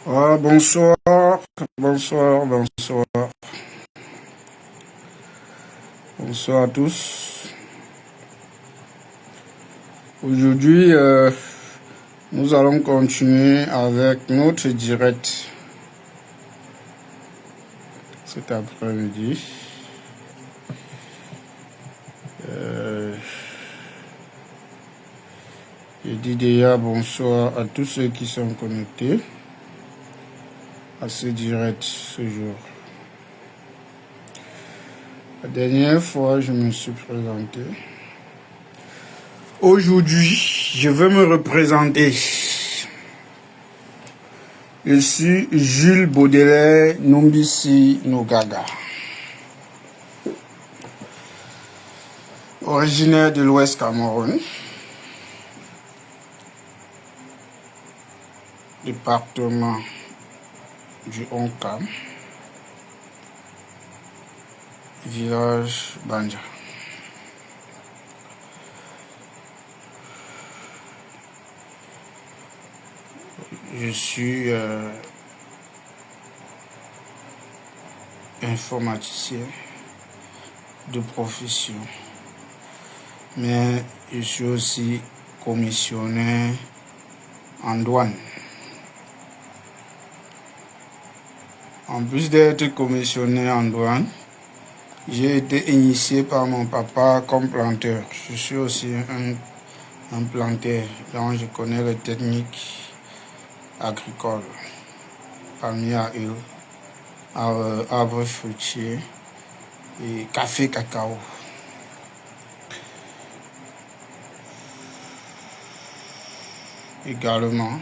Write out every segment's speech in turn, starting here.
Bonsoir, bonsoir, bonsoir. Bonsoir à tous. Aujourd'hui, nous allons continuer avec notre direct cet après-midi. Je dis déjà bonsoir à tous ceux qui sont connectés à ce direct ce jour. La dernière fois, je me suis présenté. Aujourd'hui, je vais me représenter. Je suis Jules Baudelaire Nombisi Nogaga, originaire de l'Ouest Cameroun, département du Onka, village Banja. Je suis informaticien de profession, mais je suis aussi commissionnaire en douane. En plus d'être commissionnaire en douane, j'ai été initié par mon papa comme planteur. Je suis aussi un planteur, donc je connais les techniques agricoles, palmiers à huile, arbres fruitiers et café cacao. Également,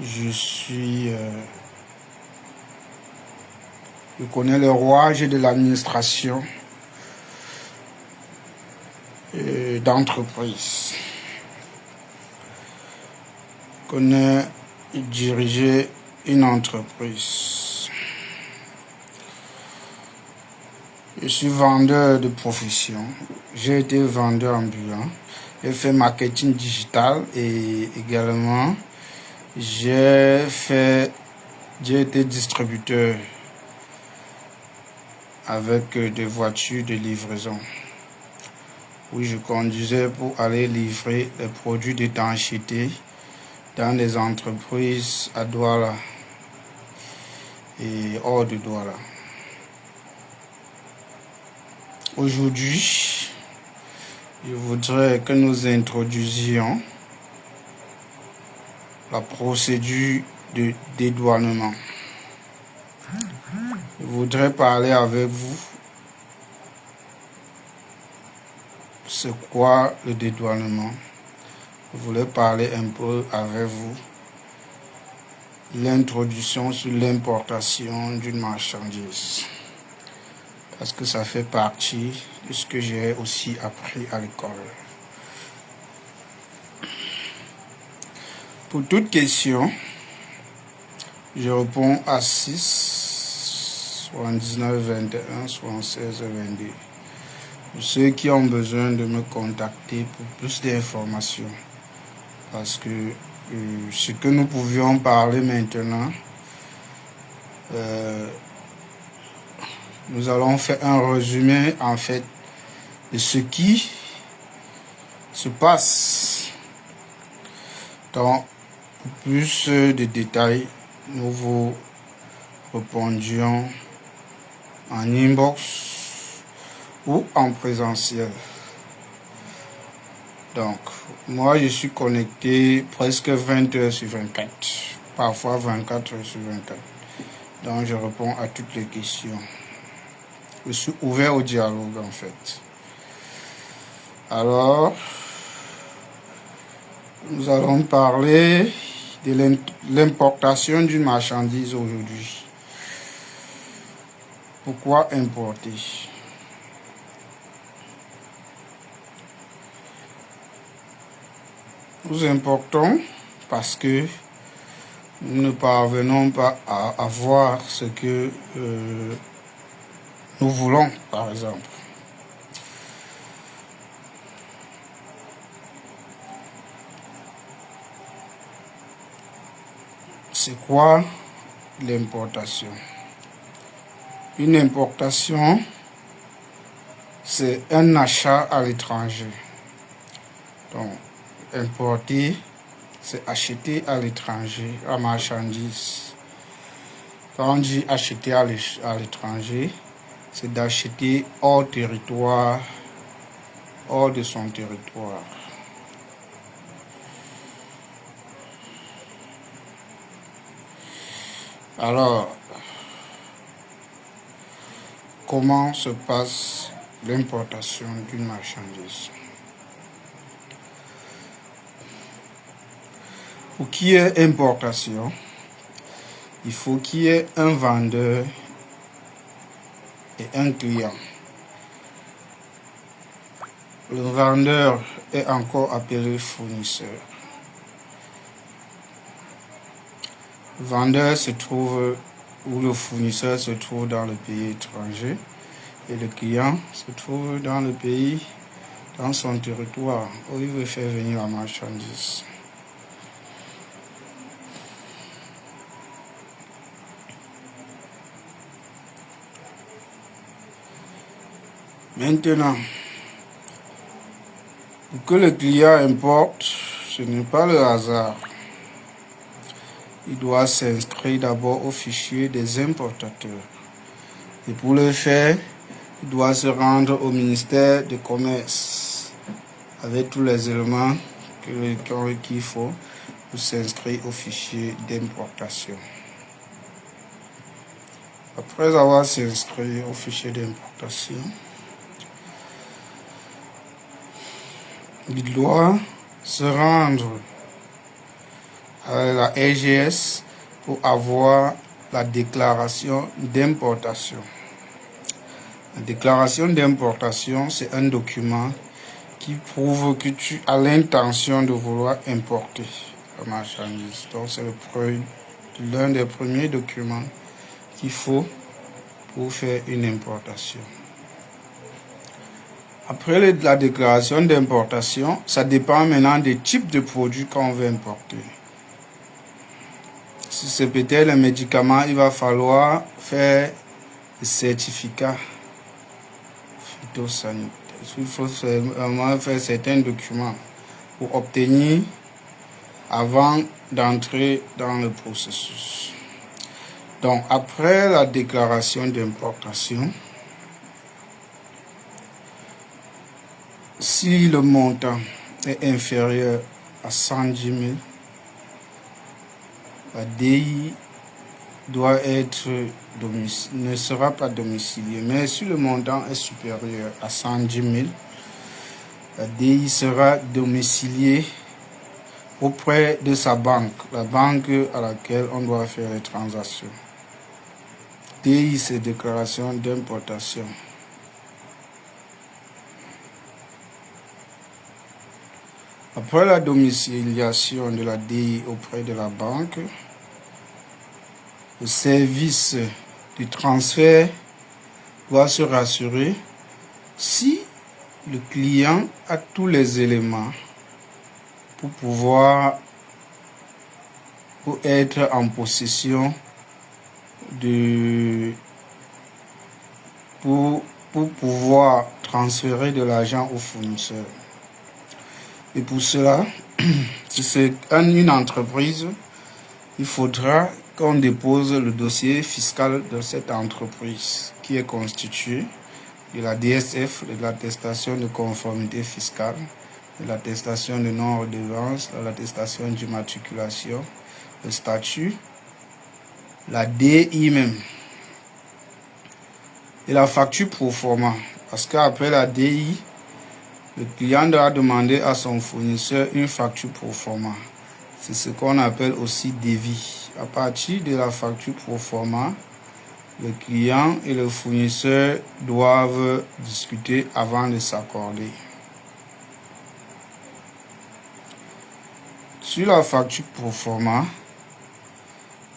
je connais le rouage de l'administration d'entreprise. Je connais diriger une entreprise. Je suis vendeur de profession. J'ai été vendeur ambulant. J'ai fait marketing digital et également j'ai été distributeur avec des voitures de livraison. Oui, je conduisais pour aller livrer les produits d'étanchéité dans des entreprises à Douala et hors de Douala. Aujourd'hui, je voudrais que nous introduisions la procédure de dédouanement. Je voudrais parler avec vous. C'est quoi le dédouanement? Je voulais parler un peu avec vous. L'introduction sur l'importation d'une marchandise. Parce que ça fait partie de ce que j'ai aussi appris à l'école. Pour toute question, je réponds à 6, 79, 21, 76, 22. Pour ceux qui ont besoin de me contacter pour plus d'informations. Parce que ce que nous pouvions parler maintenant, nous allons faire un résumé en fait de ce qui se passe. Donc, pour plus de détails, nous vous répondions en inbox ou en présentiel. Donc, moi, je suis connecté presque 20 heures sur 24, parfois 24 heures sur 24. Donc, je réponds à toutes les questions. Je suis ouvert au dialogue, en fait. Alors, nous allons parler de l'importation d'une marchandise aujourd'hui. Pourquoi importer? Nous importons parce que nous ne parvenons pas à avoir ce que nous voulons, par exemple. C'est quoi l'importation? Une importation, c'est un achat à l'étranger. Donc, importer, c'est acheter à l'étranger la marchandise. Quand on dit acheter à l'étranger, c'est d'acheter hors territoire, hors de son territoire. Alors, comment se passe l'importation d'une marchandise? Pour qu'il y ait importation, il faut qu'il y ait un vendeur et un client. Le vendeur est encore appelé fournisseur. Le vendeur se trouve ou le fournisseur se trouve dans le pays étranger et le client se trouve dans le pays, dans son territoire où il veut faire venir la marchandise. Maintenant, pour que le client importe, ce n'est pas le hasard. Il doit s'inscrire d'abord au fichier des importateurs. Et pour le faire, il doit se rendre au ministère du Commerce avec tous les éléments qu'il faut pour s'inscrire au fichier d'importation. Après avoir s'inscrit au fichier d'importation, il doit se rendre à la RGS pour avoir la déclaration d'importation. La déclaration d'importation, c'est un document qui prouve que tu as l'intention de vouloir importer la marchandise. Donc, c'est l'un des premiers documents qu'il faut pour faire une importation. Après la déclaration d'importation, ça dépend maintenant des types de produits qu'on veut importer. Si c'est peut-être un médicament, il va falloir faire le certificat phytosanitaire. Il faut vraiment faire certains documents pour obtenir avant d'entrer dans le processus. Donc, après la déclaration d'importation, si le montant est inférieur à 110 000, la DI ne sera pas domiciliée. Mais si le montant est supérieur à 110 000, la DI sera domiciliée auprès de sa banque, la banque à laquelle on doit faire les transactions. DI, c'est déclaration d'importation. Après la domiciliation de la DI auprès de la banque, le service de transfert doit se rassurer si le client a tous les éléments pour être en possession pour pouvoir transférer de l'argent au fournisseur. Et pour cela, si c'est une entreprise, il faudra qu'on dépose le dossier fiscal de cette entreprise qui est constitué de la DSF, de l'attestation de conformité fiscale, de l'attestation de non-redevance, de l'attestation d'immatriculation, le statut, la DI même et la facture pro forma. Parce qu'après la DI, le client doit demander à son fournisseur une facture pro forma. C'est ce qu'on appelle aussi devis. À partir de la facture pro forma, le client et le fournisseur doivent discuter avant de s'accorder. Sur la facture pro forma,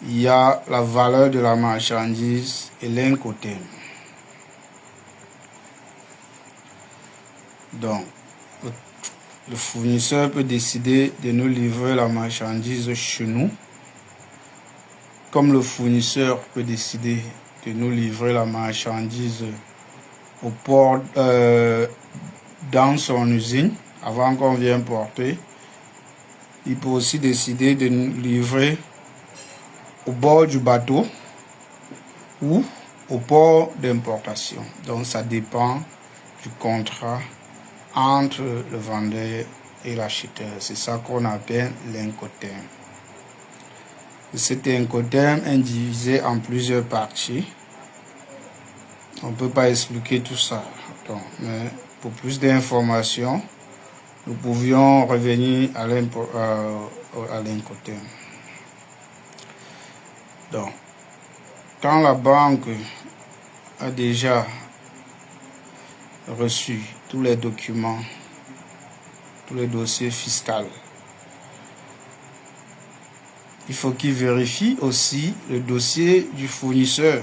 il y a la valeur de la marchandise et l'incoterm. Donc, le fournisseur peut décider de nous livrer la marchandise chez nous comme le fournisseur peut décider de nous livrer la marchandise au port dans son usine avant qu'on vienne porter, il peut aussi décider de nous livrer au bord du bateau ou au port d'importation. Donc ça dépend du contrat entre le vendeur et l'acheteur. C'est ça qu'on appelle l'incoterm. Cet incoterm est divisé en plusieurs parties. On ne peut pas expliquer tout ça. Donc, mais pour plus d'informations, nous pouvions revenir à l'incoterm. Donc, quand la banque a déjà reçu tous les documents, tous les dossiers fiscaux, il faut qu'il vérifie aussi le dossier du fournisseur.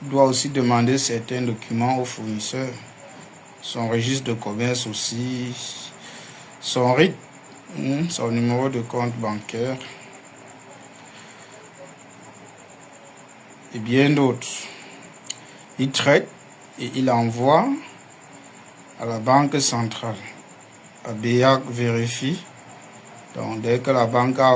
Il doit aussi demander certains documents au fournisseur, son registre de commerce aussi, son RIB, son numéro de compte bancaire et bien d'autres. Il traite et il envoie à la banque centrale. La BIAC vérifie. Donc dès que la banque a